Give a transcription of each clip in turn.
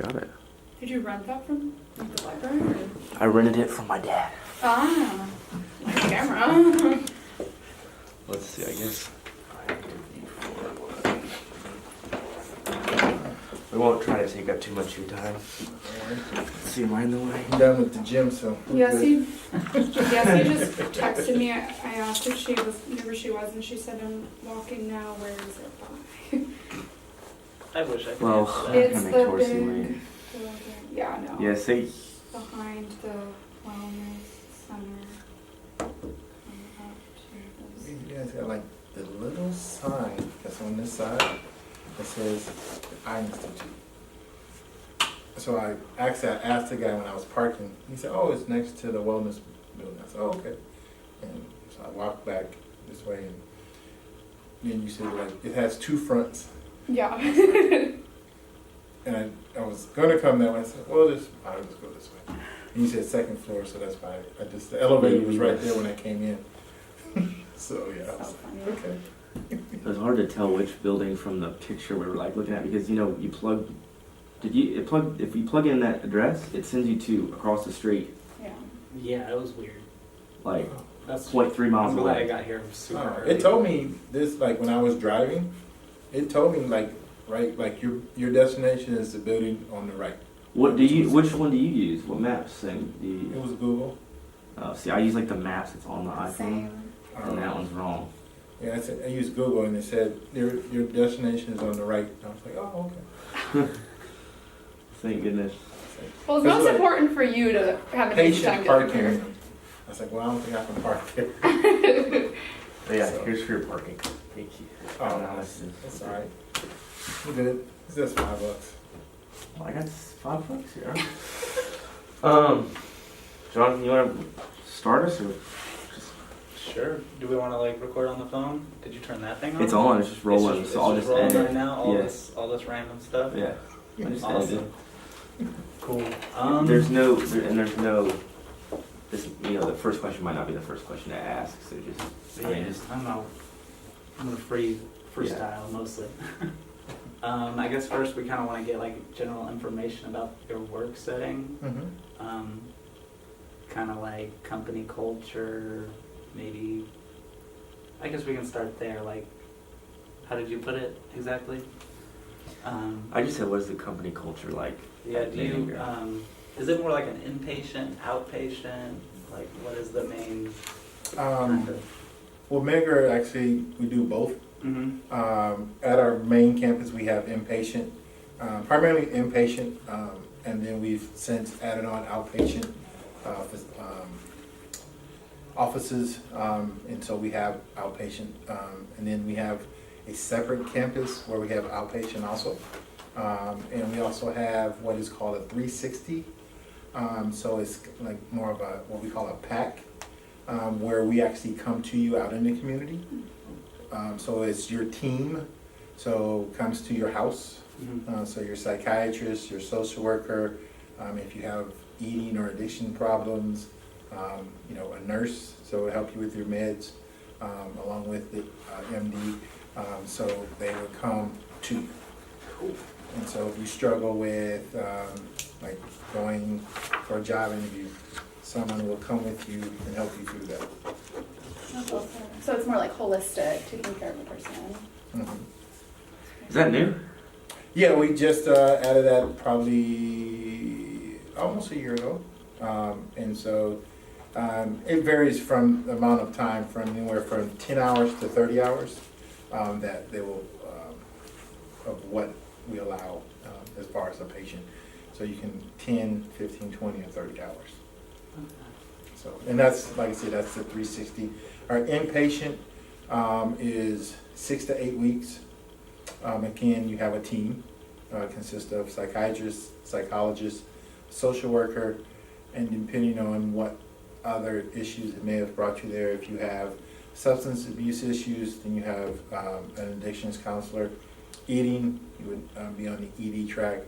got it. Did you rent that from like, the library? Or? I rented it from my dad. Ah, nice camera. Let's see, I guess. We won't try to take up too much of your time. Let's see, am I in the way? I'm done with the gym, so. Yes, he just texted me. I asked if she was, where she was, and she said, I'm walking now. Where is it by? I wish I could Well, answer that. I It's can make the Torsi big wait. building. Yeah, no. Yeah, see, Behind the wellness center. Up to You guys got like the little sign that's on this side that says Eye Institute. So I asked the guy when I was parking. He said, "Oh, it's next to the wellness building." I said, "Oh, okay." And so I walked back this way, and then you said like it has two fronts. Yeah. And I was gonna come that way. I said, "Well, I'll just go this way." And you said second floor, so that's why the elevator was right there when I came in. So yeah, I was So like, funny. okay. it was hard to tell which building from the picture we were like looking at because you know you plug. If you plug in that address, it sends you to across the street, Yeah. Yeah, it was weird. like That's 0.3 miles I'm glad I away. got here super Oh, early. it told me this like when I was driving. It told me like right like your destination is the building on the right. What do you? Which one do you use? What maps thing do you It use? was Google. See, I use like the maps that's on the iPhone, Same. and that one's wrong. Yeah, I used Google and it said your destination is on the right. And I was like, oh okay. Thank goodness. Well, it's That's most like important for you to have an easy time Patient getting parking. here. I was like, well, I don't think I can park there. But yeah, So- here's for your parking. Thank you. Oh, I don't know no, how that's, much it is. that's all right. You good? It's just $5. Well, I got $5 here. John, you want to start us or? Sure. Do we want to like record on the phone? Did you turn that thing on? It's on. It's just rolling. It's so I'll just just rolling end right it. now. All Yeah. this random stuff. Yeah. I just ended Awesome. Cool. There's no, this, you know, the first question might not be the first question to ask, so just, I mean, Yeah, just, I don't know. I'm gonna freestyle mostly. I guess first we kind of want to get like general information about your work setting. Mm-hmm. Kind of like company culture, maybe. I guess we can start there. Like, how did you put it exactly? I just said, what is the company culture like? Yeah. at Do you? Manger? Is it more like an inpatient, outpatient? Like, what is the main kind of? Well, Manger actually we do both. Mm-hmm. At our main campus, we have inpatient, primarily inpatient, and then we've since added on outpatient offices, and so we have outpatient, and then we have a separate campus where we have outpatient also, and we also have what is called a 360. So it's like more of a what we call a pack, where we actually come to you out in the community. So it's your team, so comes to your house. Mm-hmm. So your psychiatrist, your social worker, if you have eating or addiction problems, you know, a nurse, so it'll help you with your meds, along with the MD. So they will come to you. And so if you struggle with like going for a job interview, someone will come with you and help you through that. That's awesome. So it's more like holistic, taking care of a person. Mhm. Is that new? Yeah, we just added that probably almost a year ago. And so it varies from the amount of time from anywhere from 10 hours to 30 hours that they will, of what we allow as far as a patient. So you can 10, 15, 20, or 30 hours. So, and that's, like I said, that's the 360. Our inpatient is 6 to 8 weeks. Again, you have a team, consists of psychiatrists, psychologists, social worker, and depending on what other issues that may have brought you there, if you have substance abuse issues, then you have an addictions counselor. Eating, you would be on the ED track.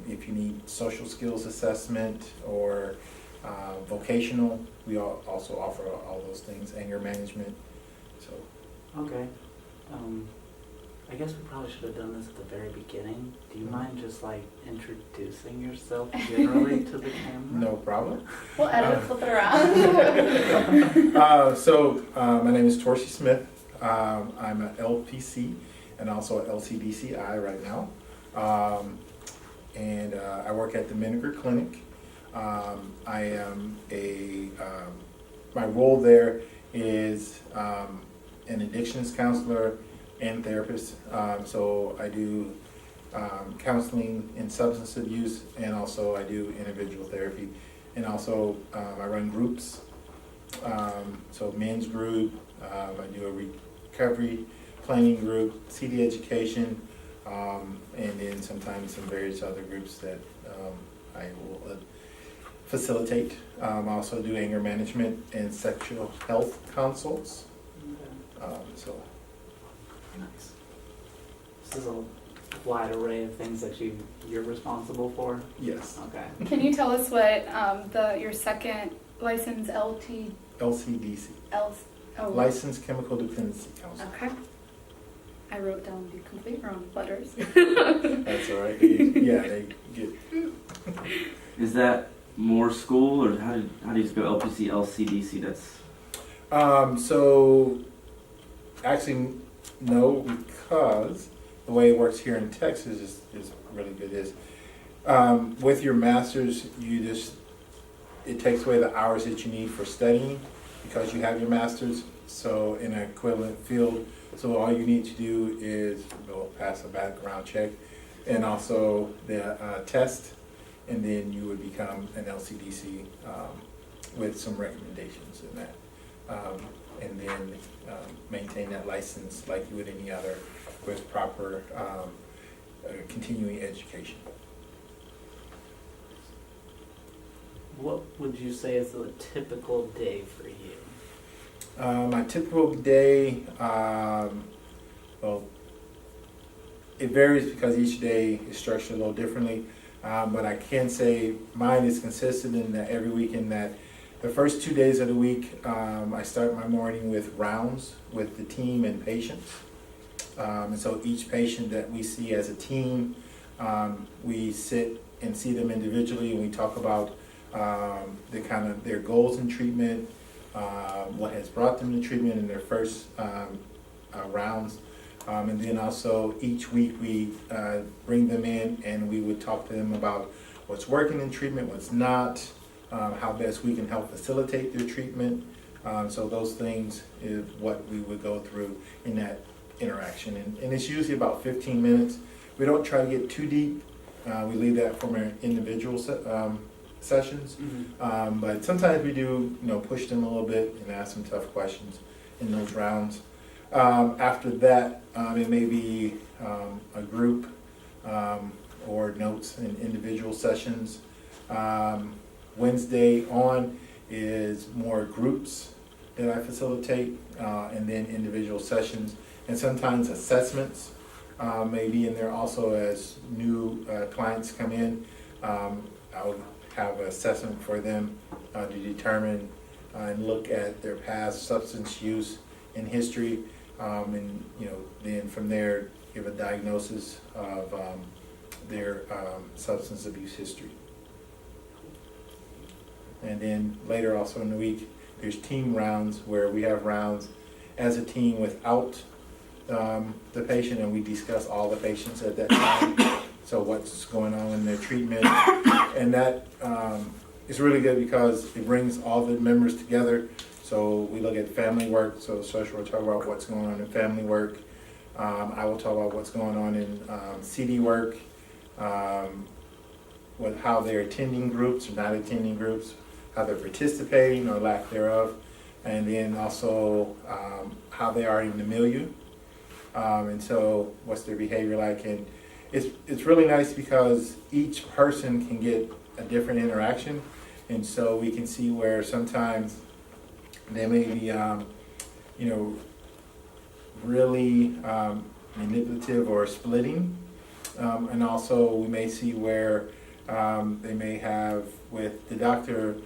If you need social skills assessment or vocational, we also offer all those things, anger management. So Okay. I guess we probably should have done this at the very beginning. Do you mind just like introducing yourself generally to the camera? No problem. We'll edit it, flip it around. My name is Torcy Smith. I'm an LPC and also an LCDCI right now. I work at the Menninger Clinic. I am my role there is an addictions counselor and therapist. So I do counseling in substance abuse, and also I do individual therapy. And also I run groups, so men's group, I do a recovery planning group, CD education, and then sometimes some various other groups that I will facilitate. I also do anger management and sexual health consults. So Nice. This is a wide array of things that you're responsible for. yes, Okay. Can you tell us what your second license LCDC, oh, Licensed Chemical Dependency Counselor. okay. I wrote down the complete wrong letters. That's all right. They get. Is that more school, or how do you spell LPC, LCDC? That's So actually no, because the way it works here in Texas is really good. Is with your master's, it takes away the hours that you need for studying because you have your master's. So in an equivalent field, so all you need to do is pass a background check and also the test, and then you would become an LCDC with some recommendations in that. And then maintain that license like you would any other with proper continuing education. What would you say is a typical day for you? My typical day, it varies because each day is structured a little differently. But I can say mine is consistent in that every week in that the first 2 days of the week, I start my morning with rounds with the team and patients. And so each patient that we see as a team, we sit and see them individually, and we talk about their goals in treatment, what has brought them to treatment in their first rounds. And then also each week we bring them in and we would talk to them about what's working in treatment, what's not, how best we can help facilitate their treatment. So those things is what we would go through in that interaction. And it's usually about 15 minutes. We don't try to get too deep. We leave that for our individual sessions. Mm-hmm. But sometimes we do, push them a little bit and ask them tough questions in those rounds. After that, it may be a group or notes in individual sessions. Wednesday on is more groups that I facilitate, and then individual sessions, and sometimes assessments may be in there also as new clients come in. I'll have an assessment for them to determine and look at their past substance use and history, and then from there give a diagnosis of their substance abuse history. And then later also in the week, there's team rounds where we have rounds as a team without the patient, and we discuss all the patients at that time. So what's going on in their treatment. And that is really good because it brings all the members together. So we look at family work. So social will talk about what's going on in family work. I will talk about what's going on in CD work, with how they're attending groups or not attending groups, how they're participating or lack thereof, and then also how they are in the milieu, and so what's their behavior like. And it's really nice because each person can get a different interaction, and so we can see where sometimes they may be really manipulative or splitting, and also we may see where they may have with the doctor,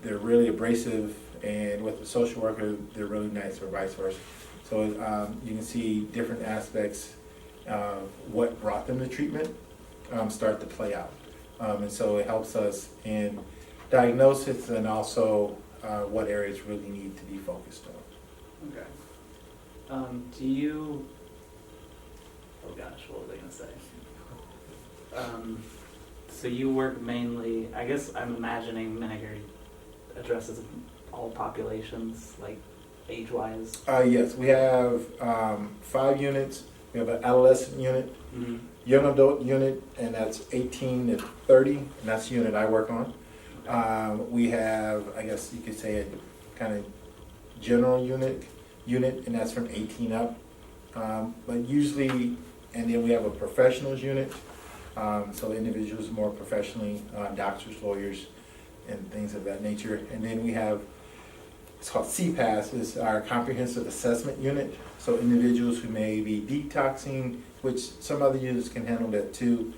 they're really abrasive, and with the social worker, they're really nice, or vice versa. So you can see different aspects what brought them to treatment start to play out. And so it helps us in diagnosis and also what areas really need to be focused on. Okay. Do you, oh gosh, what was I gonna say? So you work mainly, I guess I'm imagining Miniger addresses all populations, like age-wise. Yes, we have 5 units. We have an adolescent unit, Mm-hmm. young adult unit, and that's 18 to 30, and that's the unit I work on. We have, I guess you could say, a kind of general unit, and that's from 18 up. But usually, and then we have a professionals unit, so individuals more professionally, doctors, lawyers, and things of that nature. And then we have, it's called CPAS, is our comprehensive assessment unit. So individuals who may be detoxing, which some other units can handle that too,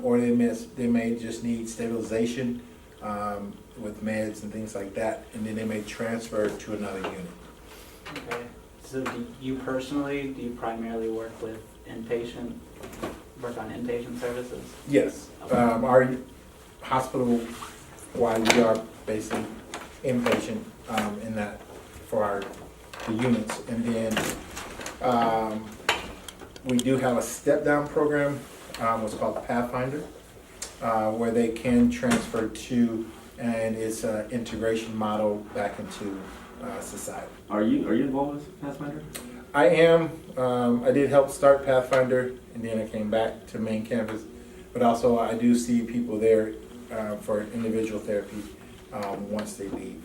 or they may just need stabilization with meds and things like that, and then they may transfer to another unit. Okay. So do you personally, do you primarily work with work on inpatient services? Yes, our hospital-wide, we are basically inpatient in that for the units. And then we do have a step-down program, what's called Pathfinder, where they can transfer to, and it's an integration model back into society. Are you involved with Pathfinder? I am. I did help start Pathfinder, and then I came back to main campus. But also, I do see people there for individual therapy once they leave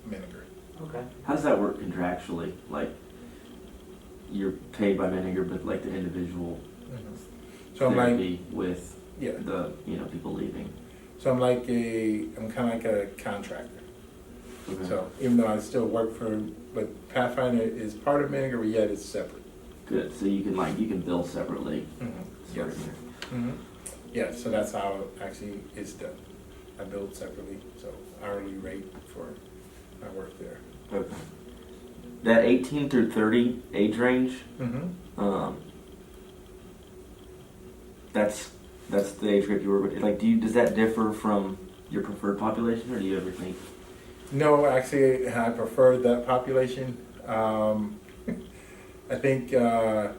Miniger. Okay. How does that work contractually? Like, you're paid by Miniger, but like the individual So I'm like, therapy with yeah. the people leaving. So I'm kind of like a contractor. Okay. So even though I still work but Pathfinder is part of Miniger, but yet it's separate. Good. So you can bill separately. Mm-hmm. Starting Yes. there. Mm-hmm. Yeah, so that's how it actually is done. I build separately, so hourly rate for my work there. Okay. That 18 through 30 age range, Mm-hmm. that's the age group you work with. Like, does that differ from your preferred population, or do you ever think? No, actually, I prefer that population. I think I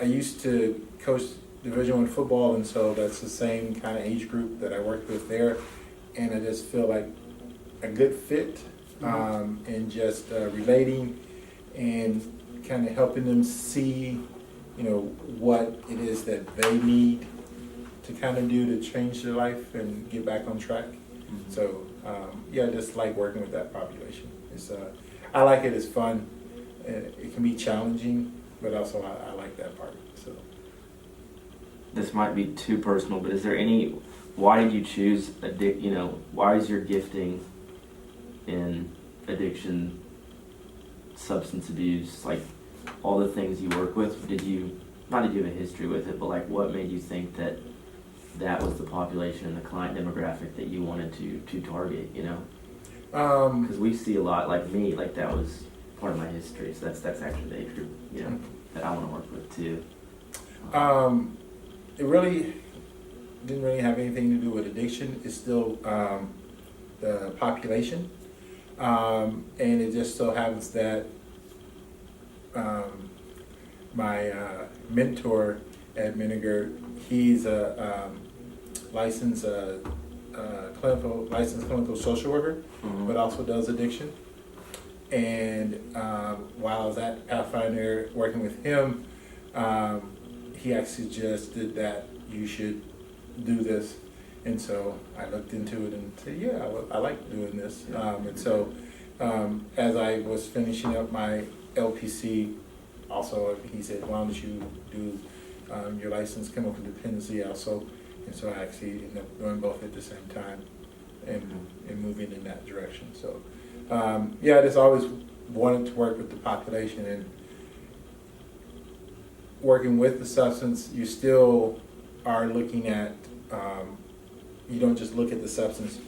used to coach Division I football, and so that's the same kind of age group that I worked with there, and I just feel like a good fit in just relating and kind of helping them see, what it is that they need to kind of do to change their life and get back on track. So, I just like working with that population. I like it, it's fun. It can be challenging, but also I like that part, so. This might be too personal, but is there why did you choose why is your gifting in addiction, substance abuse, like all the things you work with, did you have a history with it, but like what made you think that was the population and the client demographic that you wanted to target, Because we see a lot, like me, like that was part of my history, so that's actually the age group, that I want to work with too. It really didn't really have anything to do with addiction. It's still the population, and it just so happens that my mentor at Miniger, he's a licensed clinical social worker, but also does addiction. And while I was at Pathfinder working with him, he actually just did that. You should do this. And so I looked into it and said, yeah, I like doing this. And so as I was finishing up my LPC, also he said, why don't you do your licensed chemical dependency also? And so I actually ended up doing both at the same time and moving in that direction. So I just always wanted to work with the population, and working with the substance, you still are looking at, you don't just look at the substance,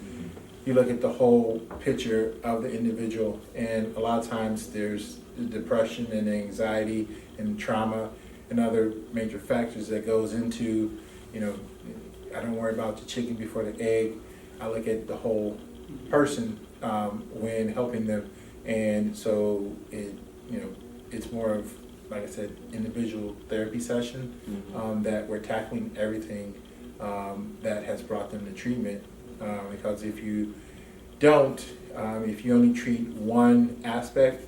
you look at the whole picture of the individual, and a lot of times there's the depression and the anxiety and trauma and other major factors that goes into, you know, I don't worry about the chicken before the egg. I look at the whole person when helping them, and so it's more of, like I said, individual therapy session that we're tackling everything that has brought them to treatment. Because if you don't, if you only treat one aspect,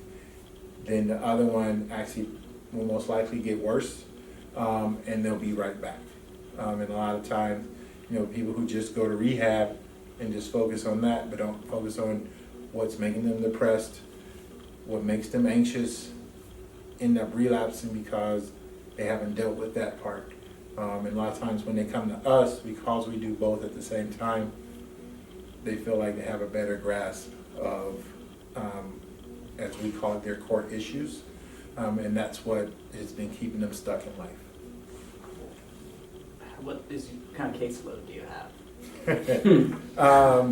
then the other one actually will most likely get worse, and they'll be right back. And a lot of times, people who just go to rehab and just focus on that, but don't focus on what's making them depressed, what makes them anxious, end up relapsing because they haven't dealt with that part. And a lot of times when they come to us, because we do both at the same time, they feel like they have a better grasp of, as we call it, their core issues. And that's what has been keeping them stuck in life. What kind of caseload do you have?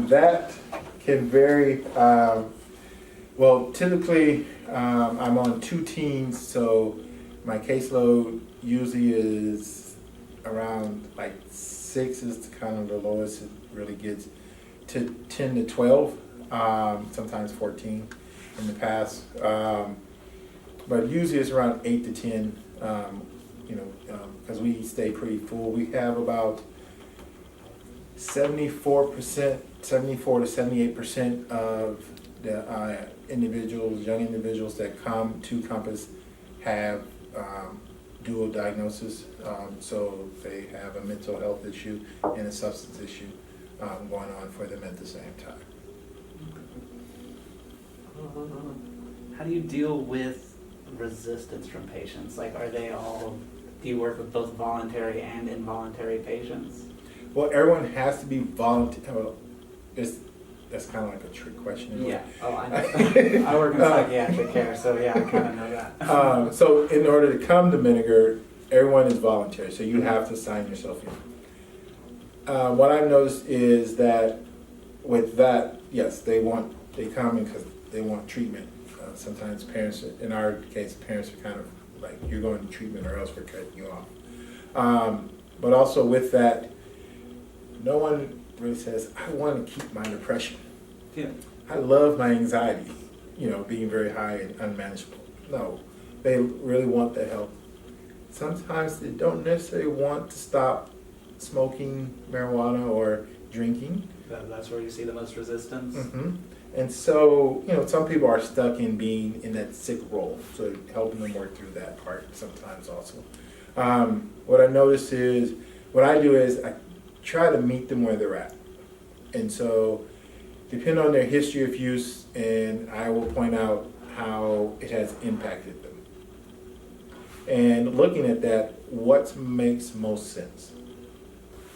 That can vary. Well, typically, I'm on 2 teams, so my caseload usually is around like 6 is kind of the lowest it really gets, to 10 to 12, sometimes 14 in the past. But usually it's around 8 to 10, because we stay pretty full. We have about 74 to 78% of the young individuals that come to Compass have dual diagnosis. So they have a mental health issue and a substance issue going on for them at the same time. How do you deal with resistance from patients? Like, do you work with both voluntary and involuntary patients? Well, everyone has to be voluntary. Well, that's kind of like a trick question. Yeah. Oh, I know. I work in psychiatric care, so yeah, I kind of know that. So in order to come to Menninger, everyone is voluntary, so you have to sign yourself in. What I've noticed is that with that, yes, they come in because they want treatment. Sometimes parents, in our case, parents are kind of like, you're going to treatment or else we're cutting you off. But also with that, no one really says, I want to keep my depression. Yeah. I love my anxiety, being very high and unmanageable. No, they really want the help. Sometimes they don't necessarily want to stop smoking marijuana or drinking. That's where you see the most resistance. Mm-hmm. And so, some people are stuck in being in that sick role, so helping them work through that part sometimes also. What I notice is, what I do is I try to meet them where they're at. And so, depending on their history of use, and I will point out how it has impacted them. And looking at that, what makes most sense?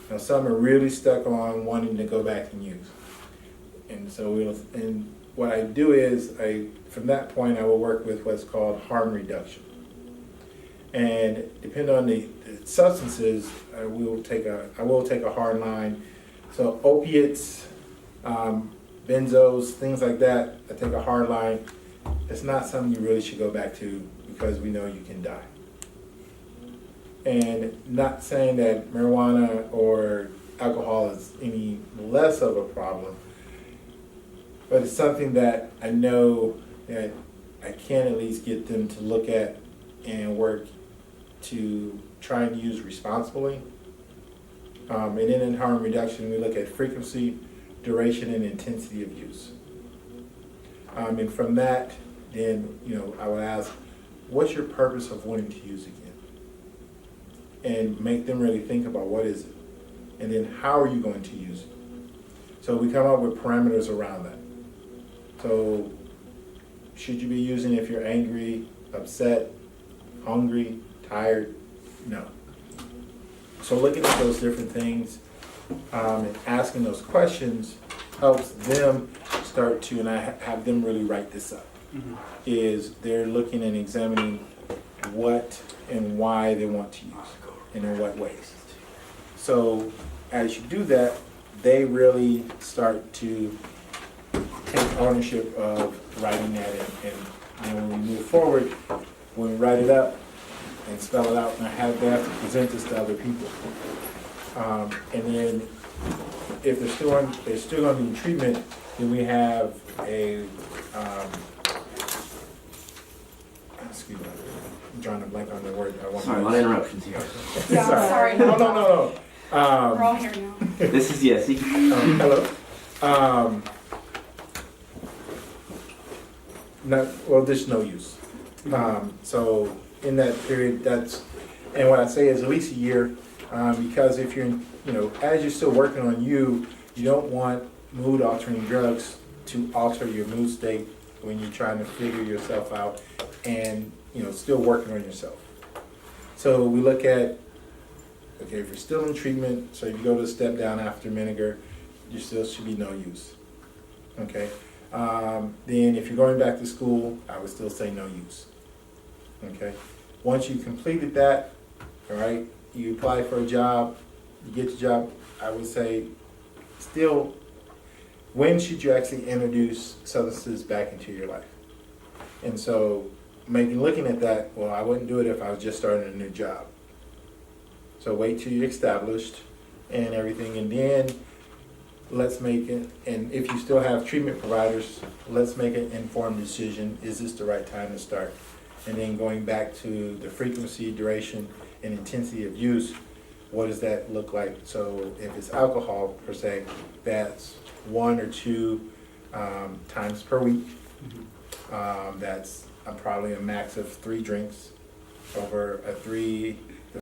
Now, some are really stuck on wanting to go back and use. And so what I do is, from that point, I will work with what's called harm reduction. And depending on the substances, I will take a hard line. So opiates, benzos, things like that, I take a hard line. It's not something you really should go back to because we know you can die. And not saying that marijuana or alcohol is any less of a problem, but it's something that I know that I can at least get them to look at and work to try and use responsibly. And then in harm reduction, we look at frequency, duration, and intensity of use. And from that, then, I would ask, what's your purpose of wanting to use again? And make them really think about what is it? And then how are you going to use it? So we come up with parameters around that. So should you be using it if you're angry, upset, hungry, tired? No. So looking at those different things and asking those questions helps them start to, and I have them really write this up, is they're looking and examining what and why they want to use and in what ways. So as you do that, they really start to take ownership of writing that in. And when we move forward, when we write it up, and spell it out, and they have to present this to other people. And then if they're still gonna be in treatment, then we have a, excuse me, I'm drawing a blank on the word I want to Sorry, a lot of interruptions here. Yeah, sorry. No, no, no, no. We're all here now. This is Yessie. Hello. There's no use. So in that period, and what I say is at least a year, because if you're, as you're still working on you don't want mood altering drugs to alter your mood state when you're trying to figure yourself out and, still working on yourself. So we look at, okay, if you're still in treatment, so if you go to step down after Miniger, you still should be no use. Okay. Then if you're going back to school, I would still say no use. Okay. Once you completed that, all right, you apply for a job, you get the job, I would say still, when should you actually introduce substances back into your life? And so looking at that, well, I wouldn't do it if I was just starting a new job. So wait till you're established and everything, and then let's make it, and if you still have treatment providers, let's make an informed decision. Is this the right time to start? And then going back to the frequency, duration, and intensity of use, what does that look like? So if it's alcohol per se, that's 1 or 2 times per week. That's probably a max of 3 drinks over a 3